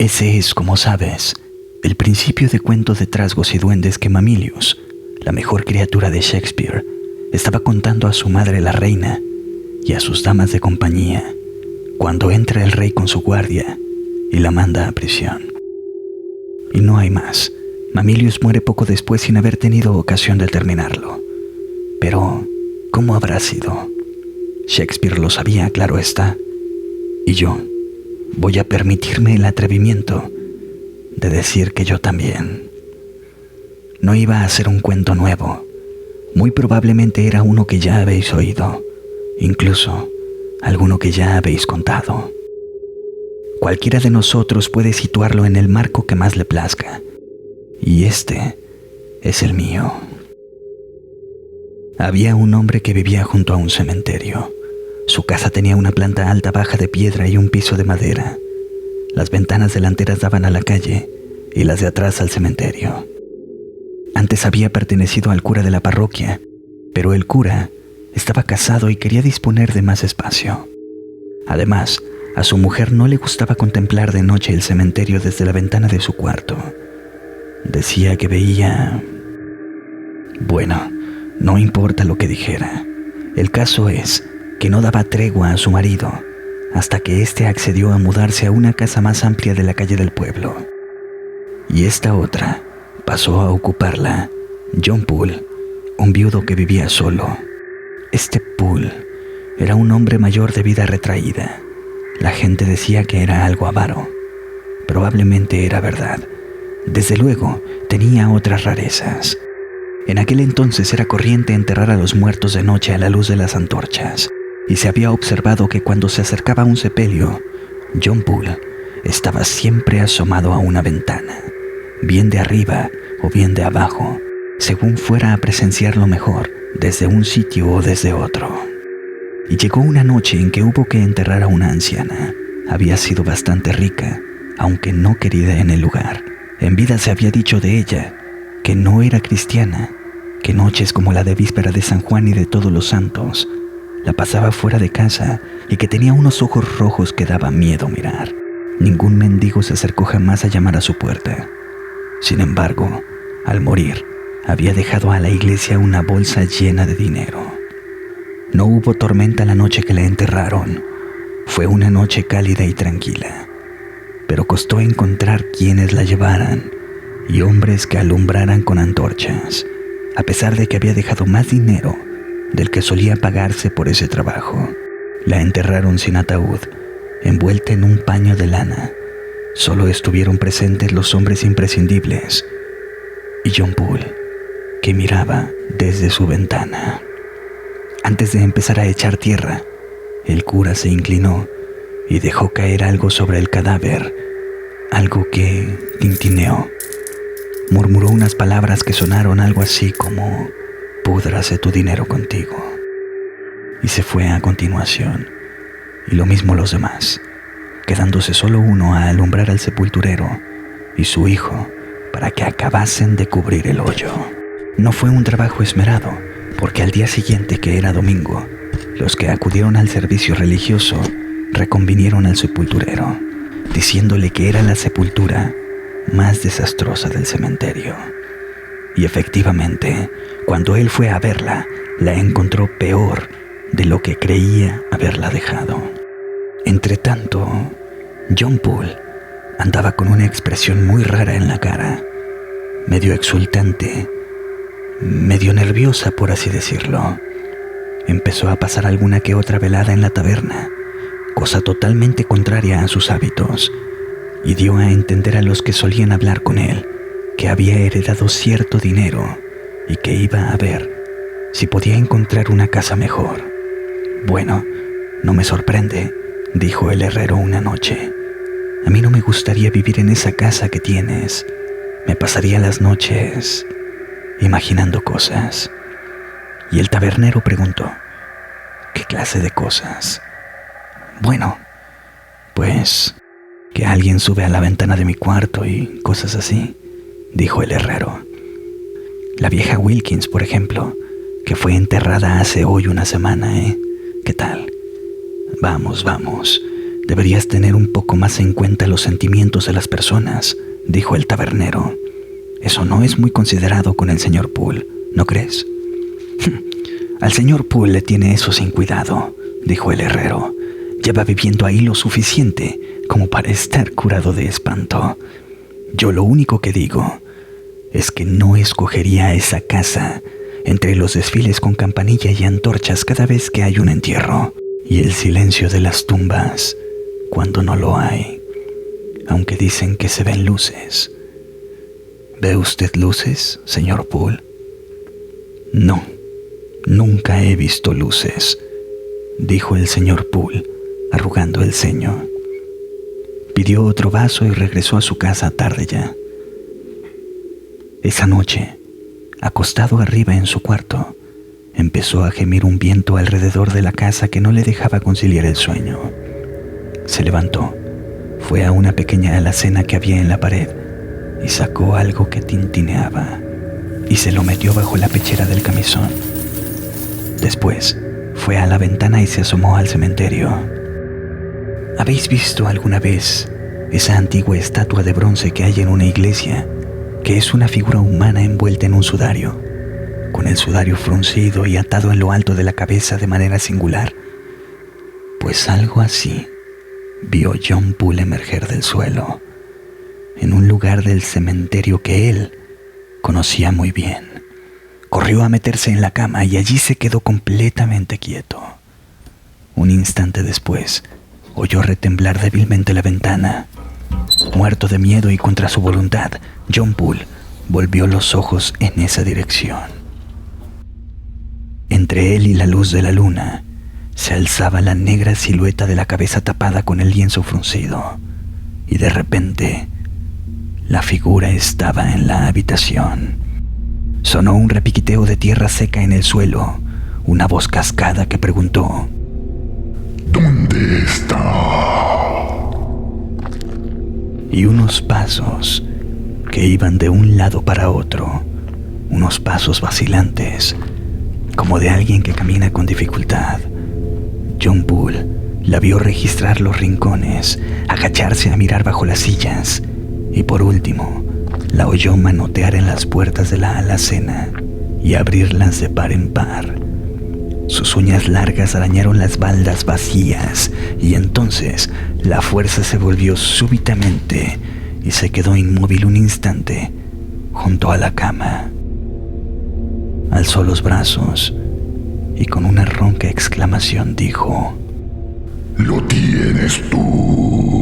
Ese es, como sabes, el principio de cuentos de trasgos y duendes que Mamilius, la mejor criatura de Shakespeare, estaba contando a su madre la reina y a sus damas de compañía cuando entra el rey con su guardia y la manda a prisión. Y no hay más. Mamilius muere poco después sin haber tenido ocasión de terminarlo. Pero, ¿cómo habrá sido? Shakespeare lo sabía, claro está. Y yo voy a permitirme el atrevimiento de decir que yo también. No iba a ser un cuento nuevo. Muy probablemente era uno que ya habéis oído, incluso alguno que ya habéis contado. Cualquiera de nosotros puede situarlo en el marco que más le plazca, y este es el mío. Había un hombre que vivía junto a un cementerio. Su casa tenía una planta alta baja de piedra y un piso de madera. Las ventanas delanteras daban a la calle y las de atrás al cementerio. Antes había pertenecido al cura de la parroquia, pero el cura estaba casado y quería disponer de más espacio. Además, a su mujer no le gustaba contemplar de noche el cementerio desde la ventana de su cuarto. Decía que veía... Bueno, no importa lo que dijera. El caso es que no daba tregua a su marido hasta que éste accedió a mudarse a una casa más amplia de la calle del pueblo. Y esta otra pasó a ocuparla John Poole, un viudo que vivía solo. Este Poole era un hombre mayor de vida retraída. La gente decía que era algo avaro. Probablemente era verdad. Desde luego, tenía otras rarezas. En aquel entonces era corriente enterrar a los muertos de noche a la luz de las antorchas, y se había observado que cuando se acercaba a un sepelio, John Poole estaba siempre asomado a una ventana, bien de arriba o bien de abajo, según fuera a presenciarlo mejor, desde un sitio o desde otro. Y llegó una noche en que hubo que enterrar a una anciana. Había sido bastante rica, aunque no querida en el lugar. En vida se había dicho de ella que no era cristiana, que noches como la de víspera de San Juan y de Todos los Santos la pasaba fuera de casa y que tenía unos ojos rojos que daba miedo mirar. Ningún mendigo se acercó jamás a llamar a su puerta. Sin embargo, al morir, había dejado a la iglesia una bolsa llena de dinero. No hubo tormenta la noche que la enterraron. Fue una noche cálida y tranquila. Pero costó encontrar quienes la llevaran y hombres que alumbraran con antorchas, a pesar de que había dejado más dinero del que solía pagarse por ese trabajo. La enterraron sin ataúd, envuelta en un paño de lana. Solo estuvieron presentes los hombres imprescindibles y John Poole, que miraba desde su ventana. Antes de empezar a echar tierra, el cura se inclinó y dejó caer algo sobre el cadáver, algo que tintineó. Murmuró unas palabras que sonaron algo así como «Púdrase tu dinero contigo». Y se fue a continuación, y lo mismo los demás, quedándose solo uno a alumbrar al sepulturero y su hijo para que acabasen de cubrir el hoyo. No fue un trabajo esmerado, porque al día siguiente, que era domingo, los que acudieron al servicio religioso reconvinieron al sepulturero, diciéndole que era la sepultura más desastrosa del cementerio. Y efectivamente, cuando él fue a verla, la encontró peor de lo que creía haberla dejado. Entretanto, John Poole andaba con una expresión muy rara en la cara, medio exultante, medio nerviosa, por así decirlo. Empezó a pasar alguna que otra velada en la taberna, cosa totalmente contraria a sus hábitos, y dio a entender a los que solían hablar con él que había heredado cierto dinero y que iba a ver si podía encontrar una casa mejor. «Bueno, no me sorprende», dijo el herrero una noche. «A mí no me gustaría vivir en esa casa que tienes. Me pasaría las noches imaginando cosas». Y el tabernero preguntó: «¿Qué clase de cosas?». «Bueno, pues que alguien sube a la ventana de mi cuarto y cosas así», dijo el herrero. «La vieja Wilkins, por ejemplo, que fue enterrada hace hoy una semana, ¿eh? ¿Qué tal? Vamos, Deberías tener un poco más en cuenta los sentimientos de las personas, dijo el tabernero. Eso no es muy considerado con el señor Poole, ¿no crees? Al señor Poole le tiene eso sin cuidado, dijo el herrero. Lleva viviendo ahí lo suficiente como para estar curado de espanto. Yo lo único que digo es que no escogería esa casa entre los desfiles con campanilla y antorchas cada vez que hay un entierro y el silencio de las tumbas cuando no lo hay, aunque dicen que se ven luces. ¿Ve usted luces, señor Poole? No, nunca he visto luces, dijo el señor Poole, arrugando el ceño. Pidió otro vaso y regresó a su casa tarde ya. Esa noche, acostado arriba en su cuarto, empezó a gemir un viento alrededor de la casa que no le dejaba conciliar el sueño. Se levantó, fue a una pequeña alacena que había en la pared y sacó algo que tintineaba y se lo metió bajo la pechera del camisón. Después, fue a la ventana y se asomó al cementerio. ¿Habéis visto alguna vez esa antigua estatua de bronce que hay en una iglesia, que es una figura humana envuelta en un sudario, con el sudario fruncido y atado en lo alto de la cabeza de manera singular? Pues algo así vio John Poole emerger del suelo, en un lugar del cementerio que él conocía muy bien. Corrió a meterse en la cama y allí se quedó completamente quieto. Un instante después, oyó retemblar débilmente la ventana. Muerto de miedo y contra su voluntad, John Poole volvió los ojos en esa dirección. Entre él y la luz de la luna se alzaba la negra silueta de la cabeza tapada con el lienzo fruncido, y de repente la figura estaba en la habitación. Sonó un repiqueteo de tierra seca en el suelo, una voz cascada que preguntó: ¿Dónde está? Y unos pasos que iban de un lado para otro, unos pasos vacilantes, como de alguien que camina con dificultad. John Poole la vio registrar los rincones, agacharse a mirar bajo las sillas, y por último, la oyó manotear en las puertas de la alacena y abrirlas de par en par. Sus uñas largas arañaron las baldas vacías y entonces la fuerza se volvió súbitamente y se quedó inmóvil un instante junto a la cama. Alzó los brazos y con una ronca exclamación dijo: Lo tienes tú.